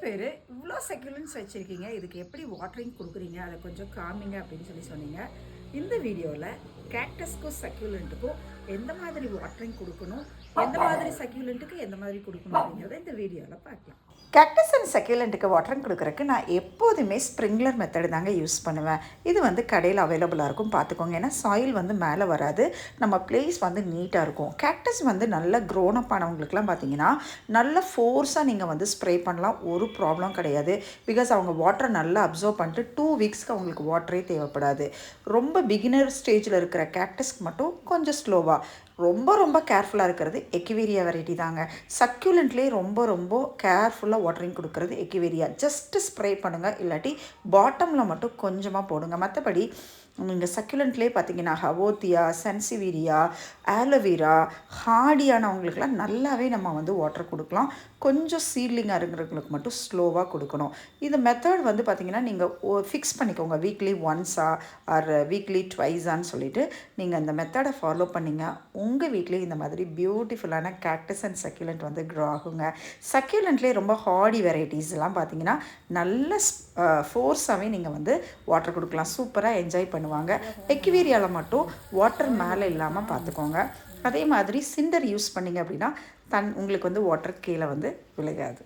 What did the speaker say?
பேர் இவ்வளோ சக்யூலன்ஸ் வச்சுருக்கீங்க, இதுக்கு எப்படி வாட்டரிங் கொடுக்குறீங்க, அதை கொஞ்சம் காமிங்க அப்படின்னு சொன்னீங்க. இந்த வீடியோவில் கேக்டஸ்க்கும் சக்யூலண்ட்டுக்கும் எந்த மாதிரி வாட்டரிங் கொடுக்கணும், எந்த மாதிரி சக்யூலண்ட்டுக்கு எந்த மாதிரி கொடுக்கணும் அப்படிங்கிறத இந்த வீடியோவில் பார்க்கலாம். கேக்டஸ் அண்ட் சக்யூலண்ட்டுக்கு வாட்டரிங் கொடுக்குறக்கு நான் எப்போதுமே ஸ்ப்ரிங்க்லர் மெத்தடு தாங்க யூஸ் பண்ணுவேன். இது வந்து கடையில் அவைலபிளாக இருக்கும், பார்த்துக்கோங்க. ஏன்னா சாயில் வந்து மேலே வராது, நம்ம பிளேஸ் வந்து நீட்டாக இருக்கும். கேக்டஸ் வந்து நல்ல க்ரோனப் ஆனவங்களுக்குலாம் பார்த்தீங்கன்னா நல்ல ஃபோர்ஸாக நீங்கள் வந்து ஸ்ப்ரே பண்ணலாம், ஒரு ப்ராப்ளம் கிடையாது. பிகாஸ் அவங்க வாட்டரை நல்லா அப்சர்வ் பண்ணிட்டு 2 வீக்ஸ்க்கு அவங்களுக்கு வாட்டரே தேவைப்படாது. ரொம்ப பிகினர் ஸ்டேஜில் இருக்கிற கேக்டஸ்க்கு மட்டும் கொஞ்சம் ஸ்லோவாக ரொம்ப கேர்ஃபுல்லாக இருக்கிறது எக்கிவேரியா வெரைட்டி தாங்க. சக்யூலண்ட்லேயே ரொம்ப கேர்ஃபுல்லாக வாட்டரிங் கொடுக்குறது எக்கிவேரியா. ஜஸ்ட்டு ஸ்ப்ரே பண்ணுங்கள், இல்லாட்டி பாட்டமில் மட்டும் கொஞ்சமாக போடுங்க. மற்றபடி நீங்கள் சக்யூலண்ட்லேயே பார்த்தீங்கன்னா ஹவோத்தியா, சென்சிவீரியா, ஆலோவேரா, ஹார்டியானவங்களுக்குலாம் நல்லாவே நம்ம வந்து வாட்டர் கொடுக்கலாம். கொஞ்சம் சீட்லிங்காக இருக்கிறவங்களுக்கு மட்டும் ஸ்லோவாக கொடுக்கணும். இந்த மெத்தட் வந்து பார்த்திங்கன்னா நீங்கள் ஃபிக்ஸ் பண்ணிக்கோங்க, வீக்லி ஒன்ஸா ஆர் வீக்லி ட்வைஸான்னு சொல்லிவிட்டு நீங்கள் அந்த மெத்தடை ஃபாலோ பண்ணிங்க. உங்கள் வீட்லேயும் இந்த மாதிரி பியூட்டிஃபுல்லான கேக்டஸ் அண்ட் சக்யூலண்ட் வந்து க்ரோ ஆகுங்க. சக்யூலண்ட்லேயே ரொம்ப ஹார்டி வெரைட்டிஸ்லாம் பார்த்தீங்கன்னா நல்ல ஃபோர்ஸாகவே நீங்கள் வந்து வாட்டர் கொடுக்கலாம், சூப்பராக என்ஜாய் பண்ணுவாங்க. எக்கிவேரியாவில் மட்டும் வாட்டர் மேலே இல்லாமல் பார்த்துக்கோங்க. அதே மாதிரி சிண்டர் யூஸ் பண்ணிங்க அப்படின்னா உங்களுக்கு வந்து வாட்டர் கீழே வந்து விழுகாது.